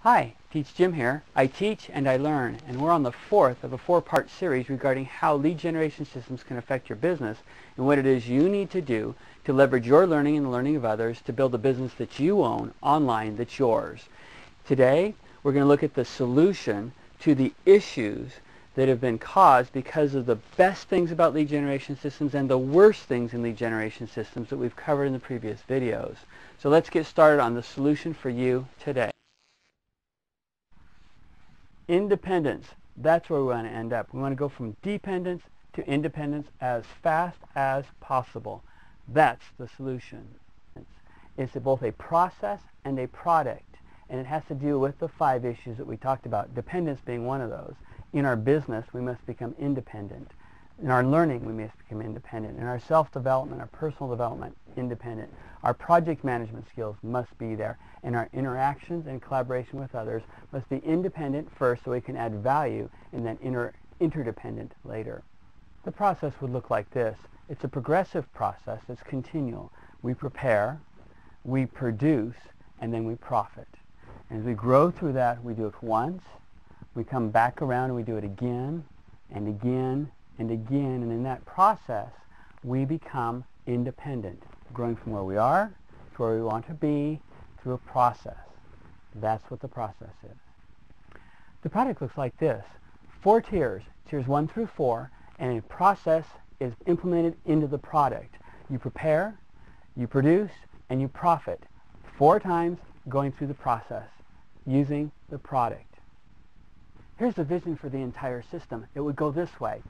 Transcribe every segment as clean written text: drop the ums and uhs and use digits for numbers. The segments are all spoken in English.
Hi, Teach Jim here. I teach and I learn, and we're on the fourth of a four-part series regarding how lead generation systems can affect your business and what it is you need to do to leverage your learning and the learning of others to build a business that you own online that's yours. Today, we're going to look at the solution to the issues that have been caused because of the best things about lead generation systems and the worst things in lead generation systems that we've covered in the previous videos. So let's get started on the solution for you today. Independence. That's where we want to end up. We want to go from dependence to independence as fast as possible. That's the solution. It's both a process and a product, and it has to do with the 5 issues that we talked about, dependence being one of those. In our business, we must become independent. In our learning, we must become independent. In our self-development, our personal development, independent. Our project management skills must be there. And our interactions and collaboration with others must be independent first so we can add value, and then interdependent later. The process would look like this. It's a progressive process. It's continual. We prepare, we produce, and then we profit. And as we grow through that, we do it once. We come back around and we do it again and again and again, and in that process we become independent, growing from where we are to where we want to be through a process. That's what the process is. The product looks like this. 4 tiers, tiers 1 through 4, and a process is implemented into the product. You prepare, you produce, and you profit 4 times going through the process using the product. Here's the vision for the entire system. It would go this way.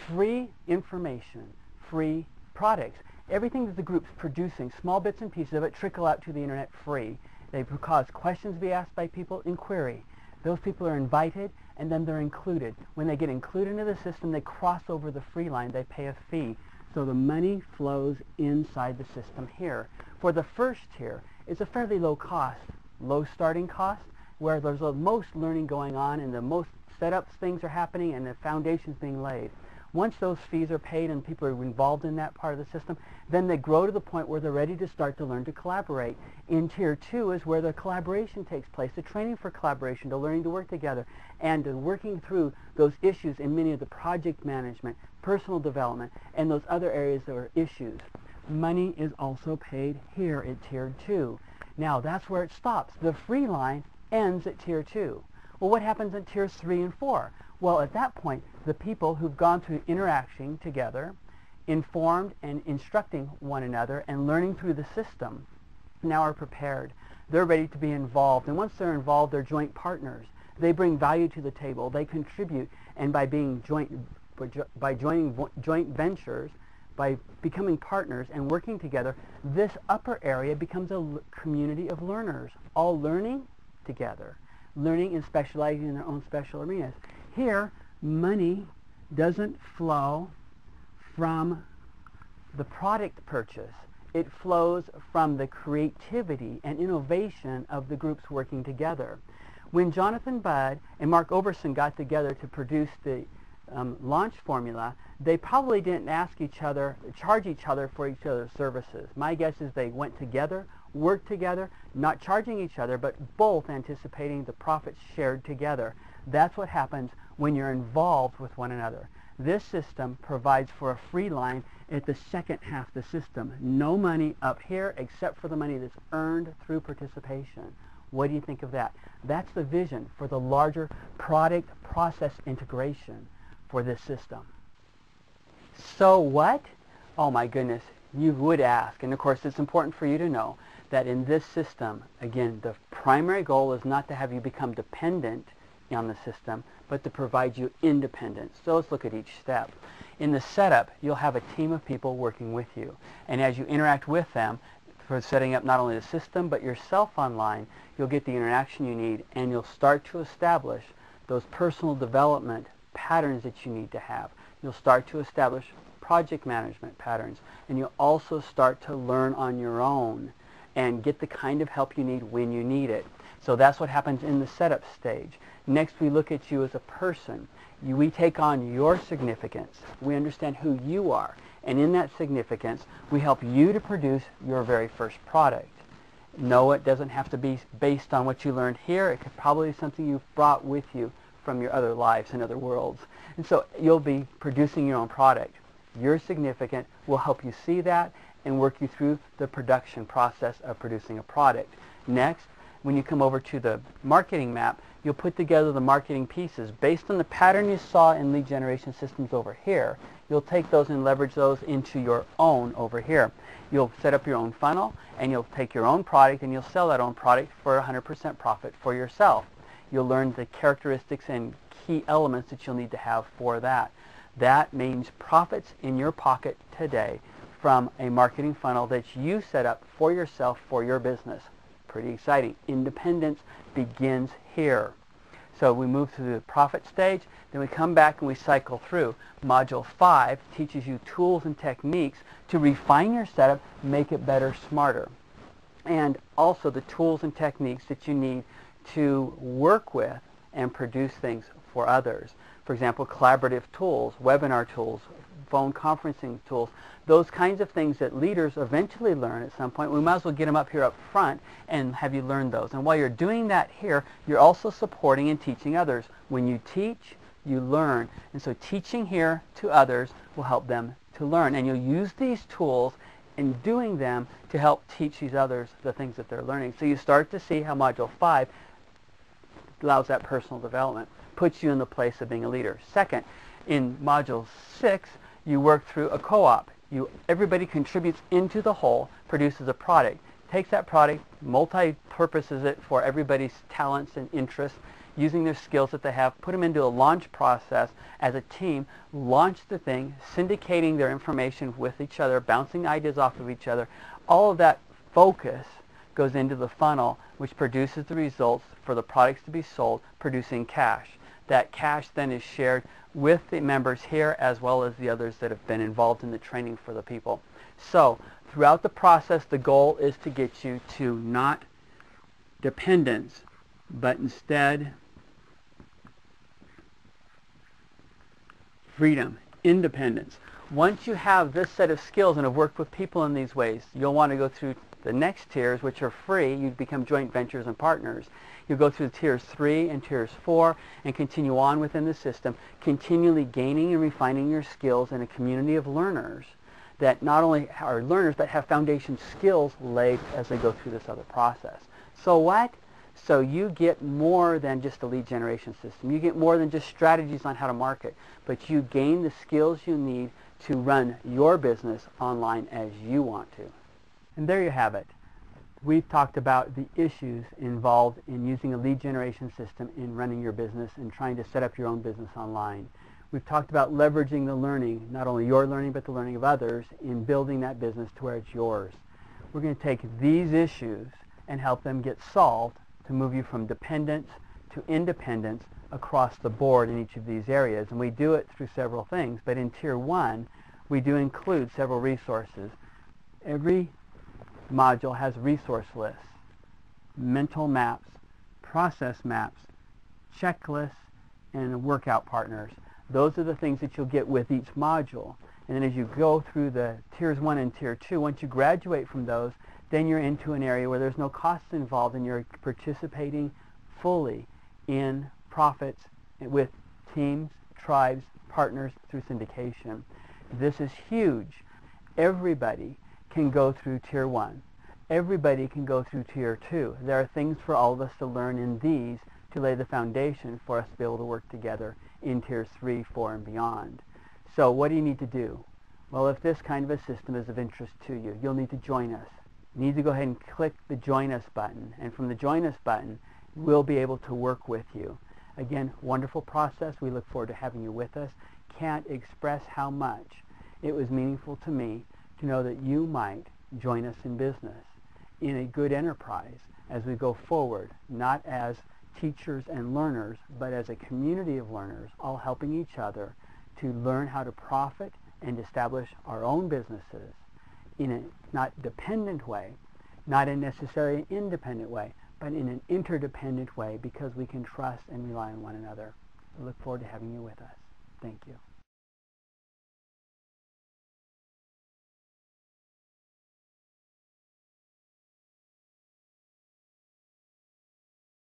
Free information, free products. Everything that the group's producing, small bits and pieces of it, trickle out to the internet free. They cause questions to be asked by people in query. Those people are invited, and then they're included. When they get included into the system, they cross over the free line. They pay a fee. So the money flows inside the system here. For the first tier, it's a fairly low cost, low starting cost, where there's the most learning going on and the most setups things are happening and the foundation's being laid. Once those fees are paid and people are involved in that part of the system, then they grow to the point where they're ready to start to learn to collaborate. In Tier 2 is where the collaboration takes place, the training for collaboration, to learning to work together, and working through those issues in many of the project management, personal development, and those other areas that are issues. Money is also paid here at Tier 2. Now that's where it stops. The free line ends at Tier 2. Well, what happens at Tiers 3 and 4? Well, at that point, the people who've gone through interacting together, informed and instructing one another, and learning through the system, now are prepared. They're ready to be involved. And once they're involved, they're joint partners. They bring value to the table. They contribute. And by joining joint ventures, by becoming partners and working together, this upper area becomes a community of learners, all learning together, learning and specializing in their own special arenas. Here, money doesn't flow from the product purchase. It flows from the creativity and innovation of the groups working together. When Jonathan Budd and Mark Overson got together to produce the launch formula, they probably didn't charge each other for each other's services. My guess is they went together, worked together, not charging each other, but both anticipating the profits shared together. That's what happens when you're involved with one another. This system provides for a free line at the second half of the system. No money up here except for the money that's earned through participation. What do you think of that? That's the vision for the larger product process integration for this system. So what? Oh my goodness, you would ask. And of course, it's important for you to know that in this system, again, the primary goal is not to have you become dependent on the system, but to provide you independence. So let's look at each step. In the setup, you'll have a team of people working with you. And as you interact with them, for setting up not only the system, but yourself online, you'll get the interaction you need, and you'll start to establish those personal development patterns that you need to have. You'll start to establish project management patterns, and you'll also start to learn on your own and get the kind of help you need when you need it. So that's what happens in the setup stage. Next, we look at you as a person. We take on your significance. We understand who you are. And in that significance, we help you to produce your very first product. know it doesn't have to be based on what you learned here. It could probably be something you've brought with you from your other lives and other worlds. And so you'll be producing your own product. You're significant. We'll help you see that and work you through the production process of producing a product. Next, when you come over to the marketing map, you'll put together the marketing pieces. Based on the pattern you saw in lead generation systems over here, you'll take those and leverage those into your own over here. You'll set up your own funnel, and you'll take your own product and you'll sell that own product for 100% profit for yourself. You'll learn the characteristics and key elements that you'll need to have for that. That means profits in your pocket today from a marketing funnel that you set up for yourself for your business. Pretty exciting. Independence begins here. So we move to the profit stage, then we come back and we cycle through. Module 5 teaches you tools and techniques to refine your setup, make it better, smarter. And also the tools and techniques that you need to work with and produce things for others. For example, collaborative tools, webinar tools, phone conferencing tools, those kinds of things that leaders eventually learn at some point. We might as well get them up here up front and have you learn those. And while you're doing that here, you're also supporting and teaching others. When you teach, you learn. And so teaching here to others will help them to learn. And you'll use these tools in doing them to help teach these others the things that they're learning. So you start to see how Module 5 allows that personal development, puts you in the place of being a leader. Second, in Module 6, you work through a co-op. Everybody contributes into the whole, produces a product, takes that product, multi-purposes it for everybody's talents and interests, using their skills that they have, put them into a launch process as a team, launch the thing, syndicating their information with each other, bouncing ideas off of each other. All of that focus goes into the funnel, which produces the results for the products to be sold, producing cash. That cash then is shared with the members here as well as the others that have been involved in the training for the people. So throughout the process, the goal is to get you to not dependence, but instead freedom, independence. Once you have this set of skills and have worked with people in these ways, you'll want to go through the next tiers, which are free. You become joint ventures and partners. You go through tiers 3 and tiers 4 and continue on within the system, continually gaining and refining your skills in a community of learners that not only are learners but have foundation skills laid as they go through this other process. So what? So you get more than just a lead generation system. You get more than just strategies on how to market, but you gain the skills you need to run your business online as you want to. And there you have it. We've talked about the issues involved in using a lead generation system in running your business and trying to set up your own business online. We've talked about leveraging the learning, not only your learning, but the learning of others in building that business to where it's yours. We're going to take these issues and help them get solved to move you from dependence to independence across the board in each of these areas. And we do it through several things, but in Tier 1, we do include several resources. Every module has resource lists, mental maps, process maps, checklists, and workout partners. Those are the things that you'll get with each module. And then as you go through the Tiers 1 and Tier 2, once you graduate from those, then you're into an area where there's no costs involved and you're participating fully in profits with teams, tribes, partners through syndication. This is huge. Everybody can go through Tier 1. Everybody can go through Tier 2. There are things for all of us to learn in these to lay the foundation for us to be able to work together in Tiers 3, 4, and beyond. So what do you need to do? Well, if this kind of a system is of interest to you, you'll need to join us. You need to go ahead and click the Join Us button. And from the Join Us button, we'll be able to work with you. Again, wonderful process. We look forward to having you with us. Can't express how much it was meaningful to me to know that you might join us in business, in a good enterprise as we go forward, not as teachers and learners, but as a community of learners, all helping each other to learn how to profit and establish our own businesses in a not dependent way, not in necessarily an independent way, but in an interdependent way because we can trust and rely on one another. I look forward to having you with us. Thank you.